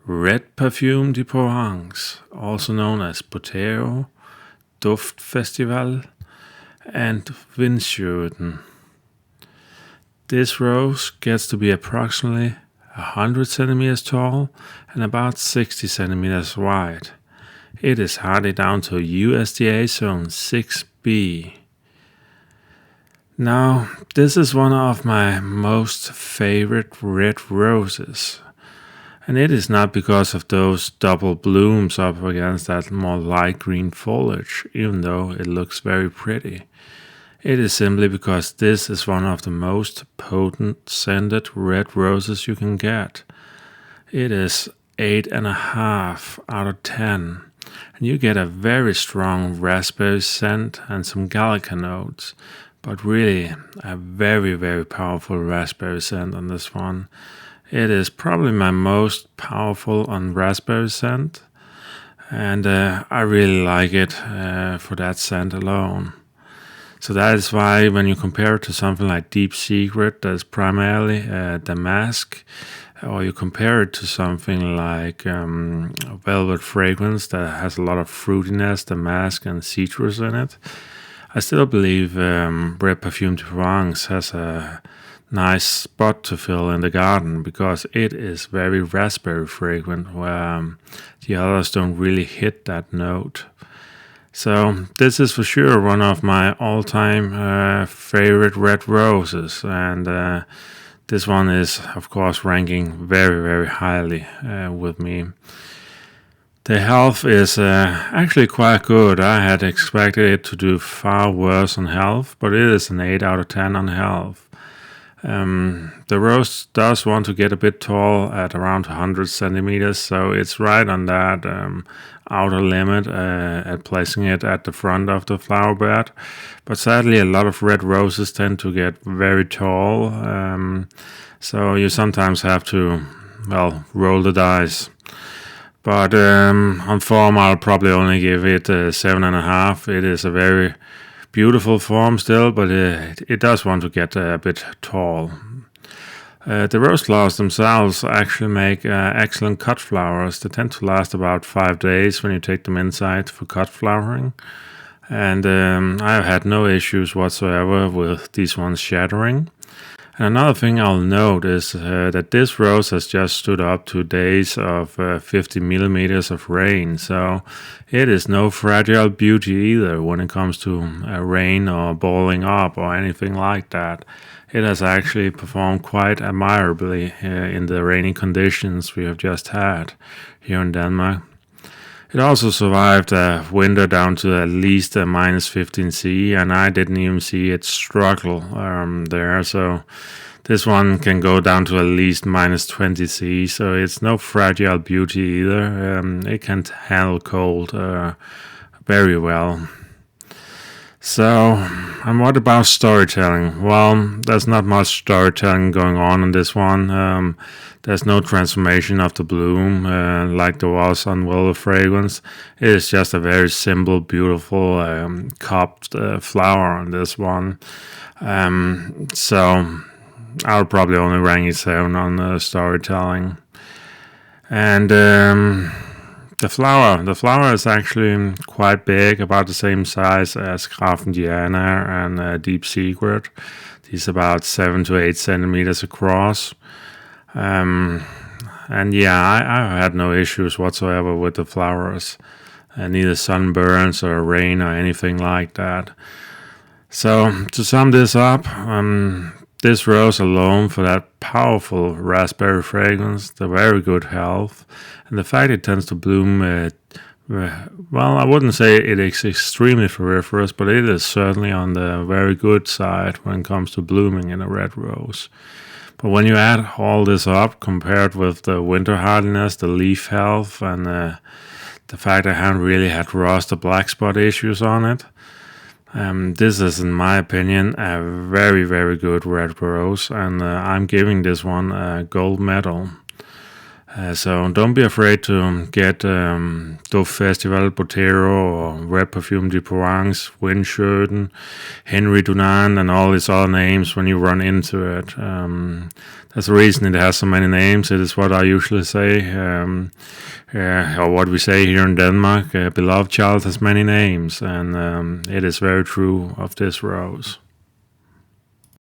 Red Parfum De Provence, also known as Botero, duftfestival, and winschoten. This rose gets to be approximately 100 centimeters tall and about 60 centimeters wide. It is hardly down to USDA zone 6B. Now, this is one of my most favorite red roses. And it is not because of those double blooms up against that more light green foliage, even though it looks very pretty. It is simply because this is one of the most potent scented red roses you can get. It is 8.5 out of 10, and you get a very strong raspberry scent and some gallica notes, but really a very, very powerful raspberry scent on this one. It is probably my most powerful on raspberry scent, and I really like it for that scent alone. So that is why when you compare it to something like Deep Secret, that's primarily damask, or you compare it to something like Velvet Fragrance that has a lot of fruitiness, damask, and citrus in it, I still believe Red Parfum de Provence has a nice spot to fill in the garden because it is very raspberry fragrant, where the others don't really hit that note. So this is for sure one of my all-time favorite red roses, and this one is of course ranking very, very highly with me. The health is actually quite good. I had expected it to do far worse on health, but it is an 8 out of 10 on health. The rose does want to get a bit tall at around 100 centimeters, so it's right on that outer limit at placing it at the front of the flower bed. But sadly, a lot of red roses tend to get very tall, so you sometimes have to, roll the dice. But on form, I'll probably only give it 7.5. It is a very beautiful form still, but it does want to get a bit tall. The rose flowers themselves actually make excellent cut flowers. They tend to last about 5 days when you take them inside for cut flowering. And I've had no issues whatsoever with these ones shattering. And another thing I'll note is that this rose has just stood up to days of 50 millimeters of rain, so it is no fragile beauty either when it comes to rain or balling up or anything like that. It has actually performed quite admirably in the rainy conditions we have just had here in Denmark. It also survived a winter down to at least a minus 15 C, and I didn't even see it struggle there. So this one can go down to at least minus 20 C, so it's no fragile beauty either. It can handle cold very well. So, and what about storytelling? Well, there's not much storytelling going on in this one. There's no transformation of the bloom like there was on Velvet Fragrance. It is just a very simple, beautiful cupped flower on this one. So I'll probably only rank it 7 on storytelling. And the flower is actually quite big, about the same size as Diana and Deep Secret. These about 7 to 8 centimeters across. And yeah, I had no issues whatsoever with the flowers, neither sunburns or rain or anything like that. So to sum this up, this rose alone, for that powerful raspberry fragrance, the very good health, and the fact it tends to bloom, I wouldn't say it is extremely floriferous, but it is certainly on the very good side when it comes to blooming in a red rose. But when you add all this up, compared with the winter hardiness, the leaf health, and the fact I haven't really had rust or black spot issues on it, this is, in my opinion, a very, very good red rose, and I'm giving this one a gold medal. So don't be afraid to get duftfestival, Botero, or Red Parfum De Provence, winschoten, Henry Dunant, and all these other names when you run into it. That's the reason it has so many names. It is what I usually say, or what we say here in Denmark. Beloved child has many names, and it is very true of this rose.